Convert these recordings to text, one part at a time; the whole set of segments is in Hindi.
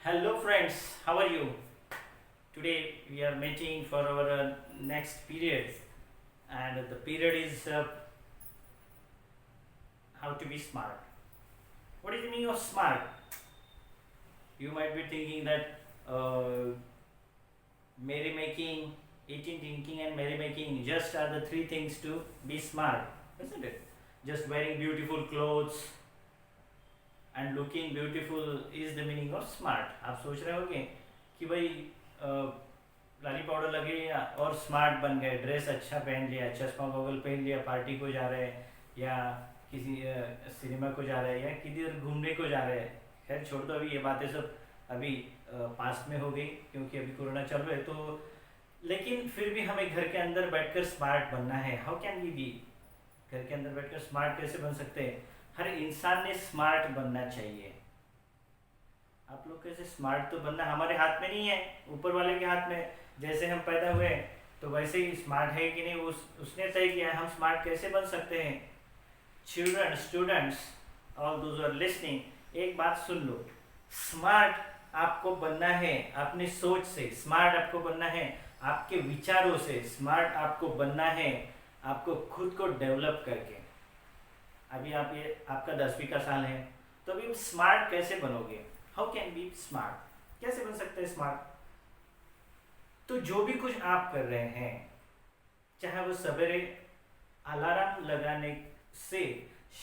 Hello friends, how are you? Today we are meeting for our next period, and the period is how to be smart. What is the meaning of smart? You might be thinking that merrymaking, eating, drinking, and merrymaking just are the three things to be smart, isn't it? Just wearing beautiful clothes and looking beautiful is the meaning of smart. आप सोच रहे होंगे कि भाई लाली पाउडर लगे लिया और स्मार्ट बन गए, ड्रेस अच्छा पहन लिया, चश्मा गॉगल पहन लिया, पार्टी को जा रहे हैं या किसी सिनेमा को जा रहे हैं या किधर घूमने को जा रहे हैं। खैर छोड़ दो, अभी ये बातें सब अभी पास्ट में हो गई क्योंकि अभी कोरोना चल रहा है। तो लेकिन फिर भी हमें घर के अंदर बैठकर स्मार्ट बनना है। How can we be? घर के अंदर बैठकर स्मार्ट कैसे बन सकते हैं? हर इंसान ने स्मार्ट बनना चाहिए। आप लोग कैसे स्मार्ट तो बनना हमारे हाथ में नहीं है, ऊपर वाले के हाथ में। जैसे हम पैदा हुए तो वैसे ही स्मार्ट है कि नहीं उसने तय किया है हम स्मार्ट कैसे बन सकते हैं। Children, students, all those are listening, एक बात सुन लो। स्मार्ट आपको बनना है अपनी सोच से, स्मार्ट आपको बनना है आपके विचारों से, स्मार्ट आपको बनना है आपको खुद को डेवलप करके। अभी आप ये आपका 10वीं का साल है तो अभी स्मार्ट कैसे बनोगे? How can be smart? कैसे बन सकते हैं स्मार्ट? तो जो भी कुछ आप कर रहे हैं, चाहे वो सवेरे अलार्म लगाने से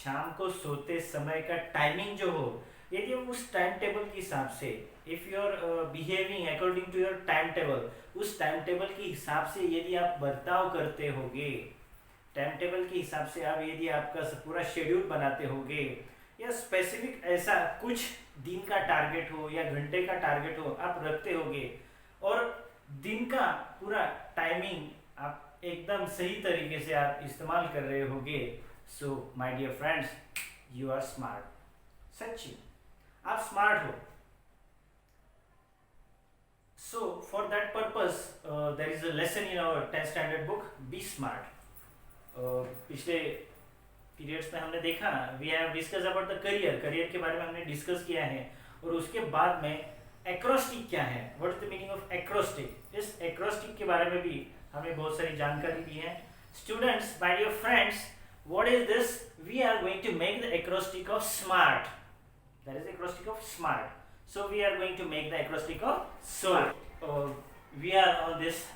शाम को सोते समय का टाइमिंग जो हो, यदि उस टाइम टेबल के हिसाब से, if you are behaving according to your time table, उस टाइम टेबल के हिसाब से यदि आप बर्ताव करते होगे, टाइम टेबल के हिसाब से आप यदि आपका पूरा शेड्यूल बनाते होगे या स्पेसिफिक ऐसा कुछ दिन का टारगेट हो या घंटे का टारगेट हो आप रखते होगे और दिन का पूरा टाइमिंग आप एकदम सही तरीके से आप इस्तेमाल कर रहे होगे, so my dear friends, you are smart. सच्ची आप स्मार्ट हो। So for that purpose there is a lesson in our 10th standard book, be smart. पिछले पीरियड्स में हमने देखा, we have discuss about the career के बारे में हमने डिस्कस किया है। और उसके बाद में एक्रोस्टिक क्या है, what is the meaning of acrostic, इस एक्रोस्टिक के बारे में भी हमें बहुत सारी जानकारी दी है। Students, my dear friends, what is this? We are going to make the acrostic of smart, that is acrostic of smart. So we are going to make the acrostic of smart. We are on this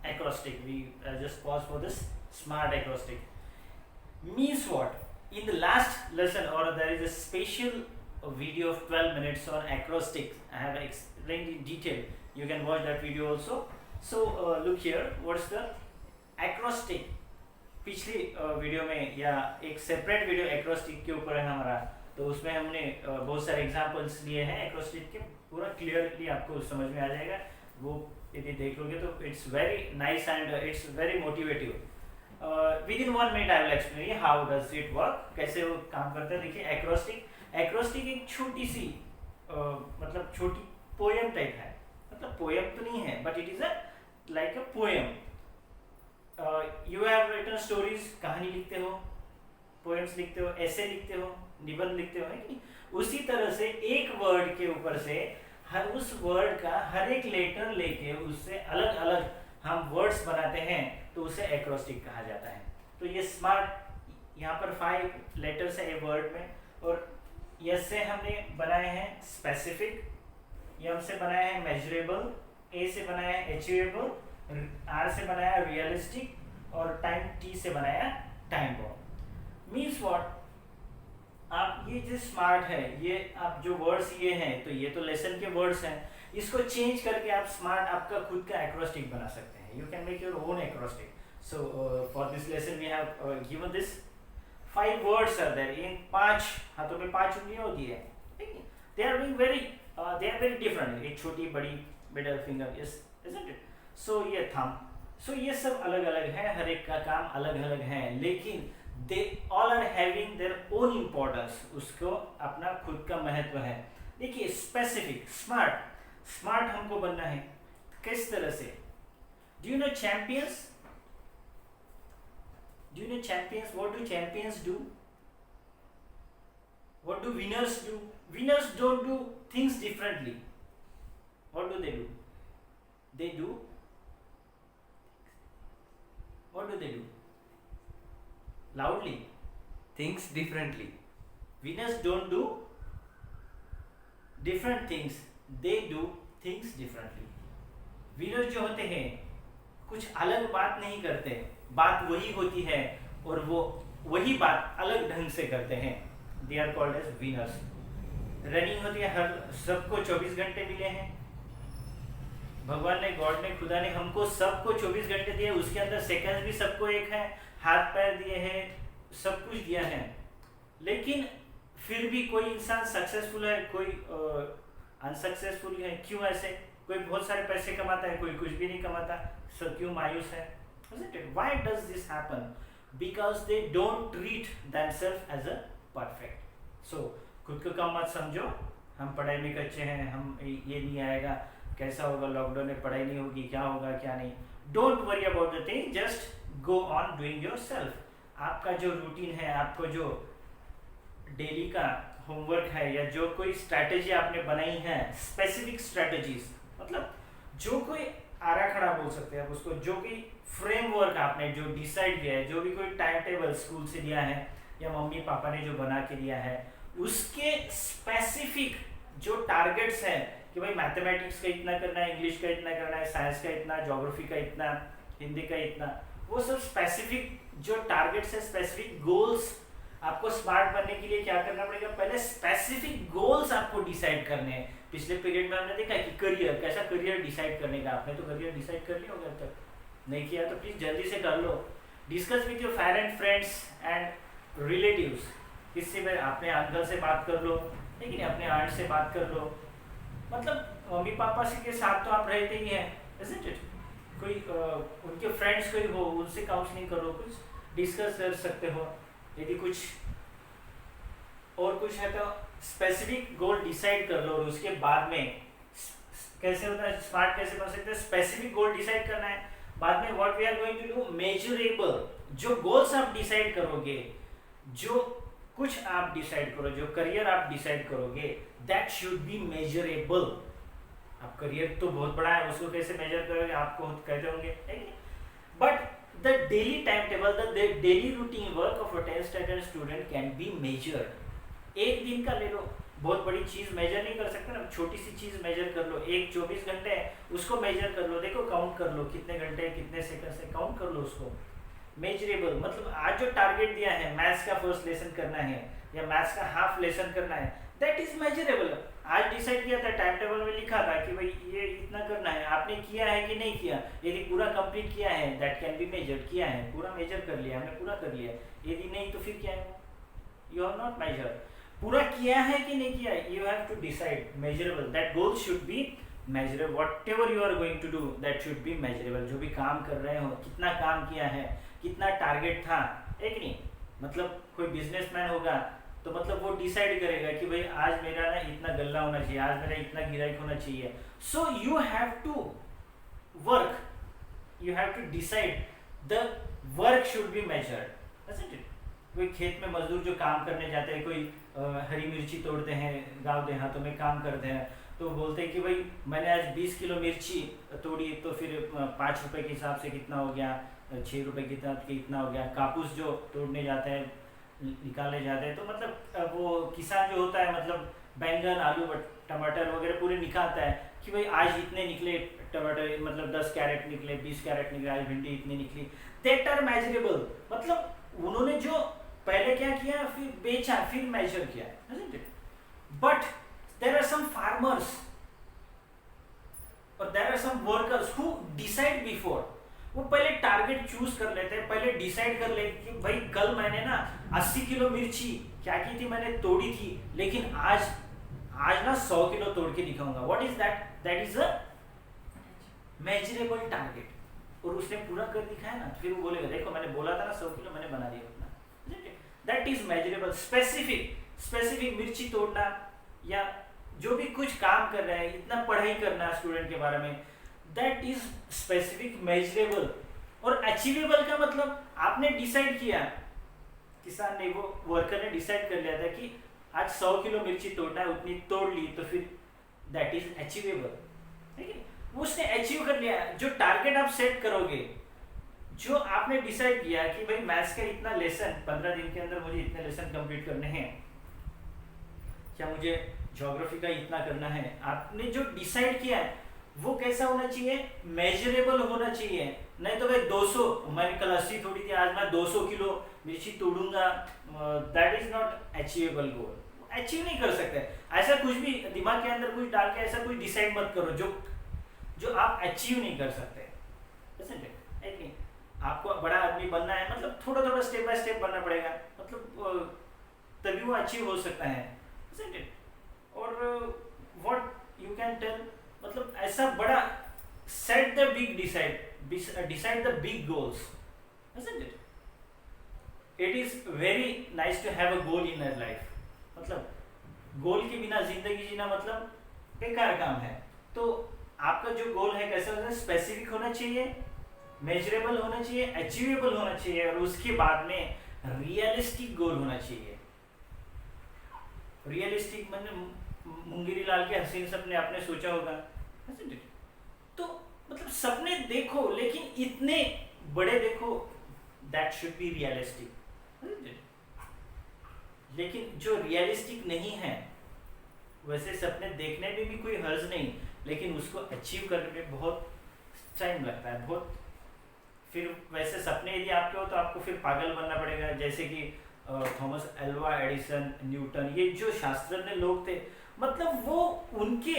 acrostic, we just pause for this smart acrostic means what. In the last lesson, or there is a special video of 12 minutes on acrostic, I have explained in detail, you can watch that video also. So look here, what's the acrostic? पिछली वीडियो में या एक सेपरेट वीडियो एक्रोस्टिक के ऊपर है हमारा, तो उसमें हमने बहुत सारे एग्जांपल्स लिए हैं एक्रोस्टिक के, पूरा क्लियरली आपको समझ में आ जाएगा। वो यदि देख लोगे तो it's very nice and it's very motivative. With in 1 minute I will explain how does it work, कैसे वो काम करता है। देखिए एक्रोस्टिक एक छोटी सी मतलब छोटी पोएम टाइप है, मतलब पोएम तो नहीं है but it is a like a poem. You have written stories, कहानी लिखते हो, पोएम्स लिखते हो, ऐसे लिखते हो, निबंध लिखते हो, है कि नहीं? उसी तरह से एक वर्ड के ऊपर से हर उस वर्ड का हर एक लेटर लेके उससे अलग अलग हम वर्ड्स बनाते हैं, तो उसे एक्रोस्टिक कहा जाता है। तो ये स्मार्ट, यहाँ पर 5 लेटर्स है ए वर्ड में, और यस से हमने बनाए हैं स्पेसिफिक, एम से बनाया है मेजरेबल, ए से बनाया है अचीवेबल, आर से बनाया है रियलिस्टिक, और टाइम टी से बनाया टाइम बॉम्ब। मीन्स व्हाट, आप ये जो स्मार्ट है, ये आप जो वर्ड्स ये हैं, तो ये तो लेसन के वर्ड्स हैं, इसको चेंज करके आप स्मार्ट आपका खुद का एक्रोस्टिक बना सकते हैं। You can make your own acrostic. So for this lesson we have given this 5 words are there, इन 5 हाथों में 5 उंगलियां होती है, they are doing very different, एक छोटी बड़ी middle finger, yes isn't it? So ये थंब, सो ये सब अलग अलग है, हर एक का काम अलग अलग है, लेकिन they all are having their own importance, उसको अपना खुद का महत्व है। देखिए स्पेसिफिक, स्मार्ट हमको बनना है किस तरह से? Do you know champions? What do champions do? What do winners do? Winners don't do things differently. What do they do? They do, what do they do? Loudly. Things differently. Winners don't do different things, they do things differently. Winner जो होते हैं कुछ अलग बात नहीं करते, बात वही होती है और वो वही बात अलग ढंग से करते हैं. They are called as winners. Running होती है, हर सबको 24 घंटे मिले हैं. भगवान ने, गॉड ने, खुदा ने हमको सबको 24 घंटे दिए, उसके अंदर सेकंड्स भी सबको एक है, हाथ पैर दिए हैं, सब कुछ दिया है. लेकिन फिर भी कोई इंसान सक्सेसफुल है, कोई अनसक्सेसफुल है. क्यों ऐसे? कोई बहुत सारे पैसे कमाता है, कोई कुछ भी नहीं कमाता. सर क्यों मायूस है? Why does this happen? Because they don't treat themselves as a perfect. So खुद को कम मत समझो. हम पढ़ाई में कच्चे हैं, हम ये नहीं आएगा, कैसा होगा लॉकडाउन में, पढ़ाई नहीं होगी, क्या होगा क्या नहीं. Don't worry about the thing, just go on doing yourself. आपका जो रूटीन है, आपको जो डेली का होमवर्क है, या जो कोई स्ट्रैटेजी आपने बनाई है, स्पेसिफिक स्ट्रैटेजीज, मतलब जो कोई आराखड़ा बोल सकते हैं आप उसको, जो भी फ्रेमवर्क आपने जो डिसाइड किया है, जो भी कोई टाइम टेबल स्कूल से दिया है या मम्मी पापा ने जो बना के दिया है, उसके स्पेसिफिक जो टारगेट्स हैं कि भाई मैथमेटिक्स का इतना करना है, इंग्लिश का इतना करना है, साइंस का इतना, ज्योग्राफी का इतना, हिंदी का इतना, वो सब स्पेसिफिक जो टारगेट्स है, स्पेसिफिक गोल्स. आपको स्मार्ट बनने के लिए क्या करना पड़ेगा? पहले स्पेसिफिक गोल्स आपको डिसाइड करने हैं. पिछले पीरियड में हमने देखा कि करियर, कैसा करियर डिसाइड करने का. आपने तो करियर डिसाइड कर लिया होगा, अब तक नहीं किया तो प्लीज जल्दी से कर लो. Discuss with your parents, friends and relatives. किसी में अपने अंकल से बात कर लो, लेकिन अपने आंट से बात कर लो. मतलब मम्मी पापा से के साथ तो आप रहते ही हैं, isn't it? कोई उनके फ्रेंड्स कोई हो, उनसे काउंसलिंग करो, कुछ डिस्कस कर सकते हो. यदि कुछ और कुछ है तो स्पेसिफिक गोल डिसाइड कर लो, और उसके बाद में कैसे होता है, स्मार्ट कैसे बन सकते हैं? स्पेसिफिक गोल डिसाइड करना है, बाद में what we are going to do, measurable. जो गोल्स आप डिसाइड करोगे, जो कुछ आप डिसाइड करो, जो करियर आप डिसाइड करोगे, दैट शुड बी मेजरेबल. आप करियर तो बहुत बड़ा है, उसको कैसे मेजर करोगे? आपको कहते होंगे, but the daily timetable, the daily routine work of a 10th standard student can be measured. एक दिन का ले लो, बहुत बड़ी चीज मेजर नहीं कर सकते ना, छोटी सी चीज मेजर कर लो. एक 24 घंटे है, उसको मेजर कर लो, देखो काउंट कर लो कितने घंटे, कितने सेकंड से, काउंट कर लो उसको. मेजरेबल मतलब आज जो टारगेट दिया है, मैथ्स का फर्स्ट लेसन करना है या मैथ्स का हाफ लेसन करना है, दैट इज मेजरेबल. आज डिसाइड किया था, टाइम टेबल में लिखा था कि भाई ये इतना करना है, आपने किया है कि नहीं किया? यदि पूरा कंप्लीट किया है, दैट कैन बी मेजर्ड. किया है, पूरा मेजर कर लिया, हमने पूरा कर लिया. यदि नहीं तो फिर क्या है? You have not measure. पूरा किया है कि नहीं किया है, you have to decide. Measurable, that goal should be measurable. Whatever you are going to do, that should be measurable. जो भी काम कर रहे हो, कितना काम किया है, कितना टारगेट था, एक नहीं. मतलब कोई बिजनेसमैन होगा तो मतलब वो डिसाइड करेगा कि भाई आज मेरा ना इतना गल्ला होना चाहिए, आज मेरा इतना गिराइक होना चाहिए. So you have to work, you have to decide, the work should be measured, isn't it? कोई खेत में मजदूर जो काम करने जाते हैं, कोई हरी मिर्ची तोड़ते हैं, गांव देहातों में काम करते हैं, तो बोलते हैं कि भाई मैंने आज 20 किलो मिर्ची तोड़ी, तो फिर 5 रुपए के हिसाब से कितना हो गया, 6 रुपए कितना हो गया. कापूस जो तोड़ने जाते हैं, निकालने जाते हैं, तो मतलब वो किसान जो होता है, मतलब बैंगन, आलू, टमाटर वगैरह पूरे निकालता है कि भाई आज इतने निकले टमाटर, मतलब 10 कैरेट निकले, 20 कैरेट निकले, आज भिंडी इतनी निकली. That are measurable. मतलब उन्होंने जो पहले क्या किया, फिर बेचा, फिर मेजर किया. But there are some farmers और there are some workers who decide before. वो पहले टारगेट चूज कर लेते हैं, पहले डिसाइड कर ले कि भाई कल मैंने ना 80 किलो मिर्ची क्या की थी, मैंने तोड़ी थी, लेकिन आज ना 100 किलो तोड़ के दिखाऊंगा. What is that? That is a measurable target. और उसने पूरा कर दिखाया ना, फिर वो बोलेगा देखो मैंने बोला था ना 100 किलो मैंने बना दिया उतना. That is measurable. स्पेसिफिक मिर्ची तोड़ना या जो भी कुछ काम कर रहे हैं, इतना पढ़ाई करना स्टूडेंट के बारे में, दैट इज स्पेसिफिक, मेजरेबल. और अचीवेबल का मतलब आपने डिसाइड किया, किसान ने, वो वर्कर ने डिसाइड कर लिया था कि आज 100 किलो मिर्ची तोड़ना है, उतनी तोड़ ली, तो फिर दैट इज अचीवेबल. ठीक है, वो उसने अचीव कर लिया। जो टारगेट आप सेट करोगे, जो आपने डिसाइड किया कि भाई मैथ्स का इतना लेसन 15 दिन के अंदर मुझे इतने लेसन कंप्लीट करने हैं, क्या मुझे ज्योग्राफी का इतना करना है, आपने जो डिसाइड किया है वो कैसा होना चाहिए, मेजरेबल होना चाहिए। नहीं तो भाई 200, मैंने कल 80 तोड़ी थी, आज मैं 200 किलो मिर्ची तोड़ूंगा, that is not achievable goal, achieve नहीं कर सकते। ऐसा कुछ भी दिमाग के अंदर कुछ डाल के ऐसा कुछ डिसाइड मत करो जो आप अचीव नहीं कर सकते, है कि नहीं? आपको बड़ा आदमी बनना है, मतलब थोड़ा थोड़ा स्टेप बाय स्टेप बनना पड़ेगा, मतलब तभी वो अचीव हो सकता है, isn't it? और व्हाट यू कैन टेल, मतलब ऐसा बड़ा set the big decide the big goals, isn't it? It is very nice to have a goal in our life. मतलब गोल के बिना जिंदगी जीना मतलब बेकार काम है। तो आपका जो गोल है कैसा होना, स्पेसिफिक होना चाहिए, मेजरेबल होना चाहिए, अचीवेबल होना चाहिए, और उसके बाद में रियलिस्टिक गोल होना चाहिए। रियलिस्टिक मतलब मुंगेरी लाल के हसीन सपने आपने सोचा होगा, तो मतलब सपने देखो लेकिन इतने बड़े देखो, दैट शुड बी रियलिस्टिक। लेकिन जो रियलिस्टिक नहीं है, वैसे सपने देखने में भी कोई हर्ज नहीं, लेकिन उसको अचीव करने में बहुत टाइम लगता है, बहुत। फिर वैसे सपने यदि आपके हो तो आपको फिर पागल बनना पड़ेगा, जैसे कि थॉमस एल्वा एडिसन, न्यूटन, ये जो शास्त्रज्ञ लोग थे, मतलब वो उनके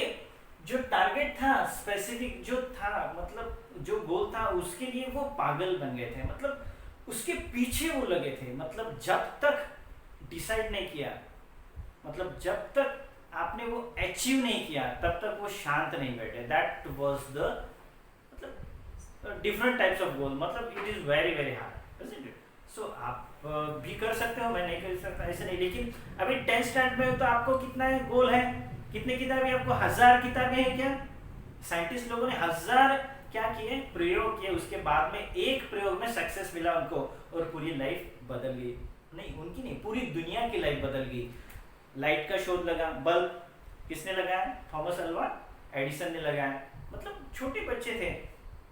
जो टारगेट था स्पेसिफिक जो था, मतलब जो गोल था, उसके लिए वो पागल बन गए थे, मतलब उसके पीछे वो लगे थे। मतलब जब तक डिसाइड नहीं किया, मतलब जब तक आपने वो अचीव नहीं किया, तब तक वो शांत नहीं बैठे। दैट वाज द मतलब डिफरेंट टाइप्स ऑफ गोल, मतलब it is very very hard, isn't it? So आप भी कर सकते हो, मैं नहीं कर सकता ऐसे नहीं। लेकिन अभी 10th स्टैंडर्ड में हो तो आपको कितना है गोल है, कितने किताबें आपको, 1000 किताबें हैं क्या? साइंटिस्ट लोगों ने 1000 क्या किए, प्रयोग किए, उसके बाद में एक प्रयोग में सक्सेस मिला उनको और पूरी लाइफ बदल गई। नहीं, उनकी नहीं, पूरी दुनिया की लाइफ बदल गई। लाइट का शोध लगा, बल्ब किसने लगाया? थॉमस अल्वा एडिसन ने लगाया। मतलब छोटे बच्चे थे,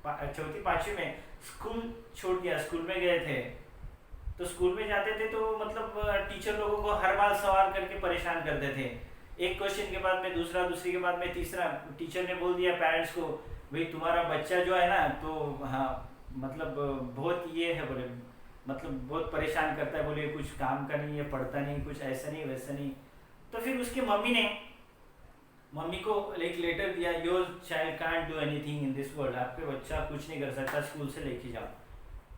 चौथी पांचवी में, स्कूल छोड़ दिया, स्कूल में गए थे, तो स्कूल में जाते थे तो मतलब टीचर लोगों को हर बार सवाल करके परेशान करते थे। एक क्वेश्चन के बाद में दूसरा, दूसरे के बाद में तीसरा। टीचर ने बोल दिया पेरेंट्स को, भाई तुम्हारा बच्चा जो है ना, तो हाँ मतलब बहुत ये है, बोले मतलब बहुत परेशान करता है, बोले कुछ काम का नहीं है, पढ़ता नहीं, कुछ ऐसा नहीं वैसा नहीं। तो फिर उसकी मम्मी को एक लेटर दिया, your child can't do anything in this world, आपके बच्चा कुछ नहीं कर सकता, स्कूल से लेके जाओ।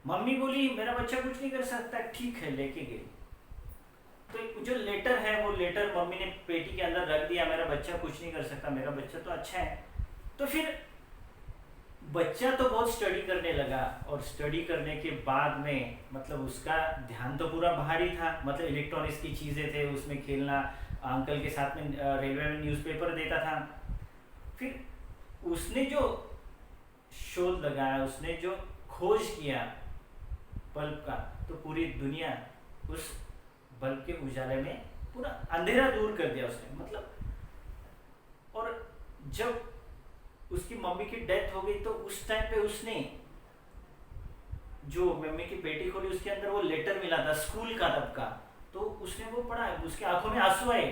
मम्मी बोली मेरा बच्चा कुछ नहीं कर सकता, ठीक है, लेके गई। तो जो लेटर है वो लेटर मम्मी ने पेटी के अंदर रख दिया, मेरा बच्चा कुछ नहीं कर सकता, मेरा बच्चा तो अच्छा है। तो फिर बच्चा तो बहुत स्टडी करने लगा, और स्टडी करने के बाद में मतलब उसका ध्यान तो पूरा बाहर ही था, मतलब इलेक्ट्रॉनिक्स की चीज़ें थे, उसमें खेलना, अंकल के साथ में रेलवे में न्यूज़पेपर देता था। फिर उसने जो शोध लगाया, उसने जो खोज किया बल्ब का, तो पूरी दुनिया उस बल्ब के उजाले में पूरा अंधेरा दूर कर दिया उसने, मतलब। और जब उसकी मम्मी की डेथ हो गई तो उस टाइम पे उसने जो मम्मी की पेटी खोली, उसके अंदर वो लेटर मिला था स्कूल का तब का, तो उसने वो पढ़ा, उसके आंखों में आंसू आए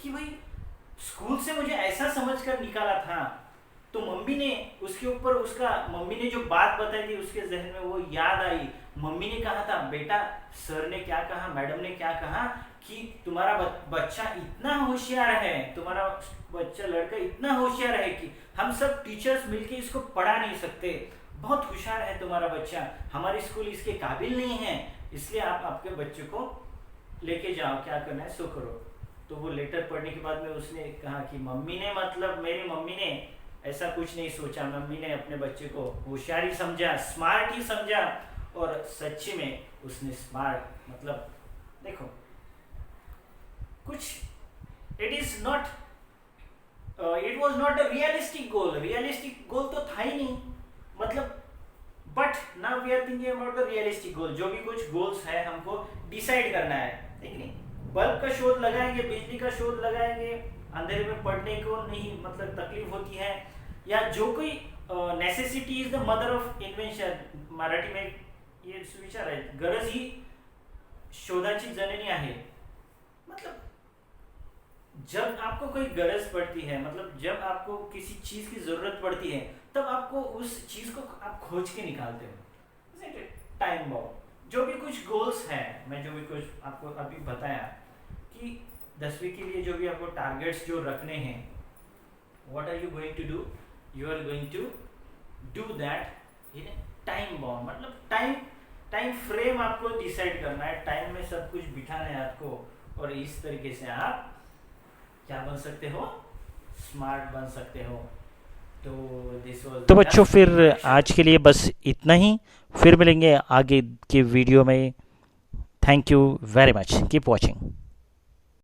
कि भाई स्कूल से मुझे ऐसा समझकर निकाला था। तो मम्मी ने उसके ऊपर, उसका मम्मी ने जो बात बताई थी उसके जहन में वो याद आई। मम्मी ने कहा था, बेटा सर ने क्या कहा, मैडम ने क्या कहा कि तुम्हारा बच्चा इतना होशियार है, तुम्हारा बच्चा लड़का इतना होशियार है कि हम सब टीचर्स मिलके इसको पढ़ा नहीं सकते, बहुत होशियार है तुम्हारा बच्चा, हमारी स्कूल इसके काबिल नहीं है, इसलिए आप आपके बच्चे को लेके जाओ, क्या करना है सो करो। तो वो लेटर पढ़ने के बाद में उसने कहा कि मम्मी ने, मतलब मेरी मम्मी ने ऐसा कुछ नहीं सोचा, मम्मी ने अपने बच्चे को होशियार ही समझा, स्मार्ट ही समझा, और सच्ची में उसने स्मार्ट, मतलब देखो कुछ, it is not, it was not a realistic goal तो था ही नहीं, मतलब। But now we are thinking about the realistic goal, जो भी कुछ गोल्स है हमको डिसाइड करना है, ठीक नहीं? बल्ब का शोध लगाएंगे, बिजली का शोध लगाएंगे, अंधेरे में पढ़ने को नहीं मतलब तकलीफ होती है, या जो कोई necessity is the mother of invention, Marathi में ये विचार आहे, गरज ही शोधाची जननी आहे. मतलब जब आपको कोई गरज पड़ती है, मतलब जब आपको किसी चीज की जरूरत पड़ती है, तब आपको उस चीज को आप खोज के निकालते हो. टाइम बाउंड जो भी कुछ गोल्स हैं, मैं जो भी कुछ आपको अभी बताया कि 10वीं के लिए जो भी आपको टारगेट्स जो रखने हैं, what are you going to do, you are going to do that in time bound. मतलब टाइम फ्रेम आपको डिसाइड करना है, टाइम में सब कुछ बिठाना है आपको, और इस तरीके से आप क्या बन सकते हो, स्मार्ट बन सकते हो. तो बच्चों फिर आज के लिए बस इतना ही, फिर मिलेंगे आगे के वीडियो में. Thank you very much, keep watching.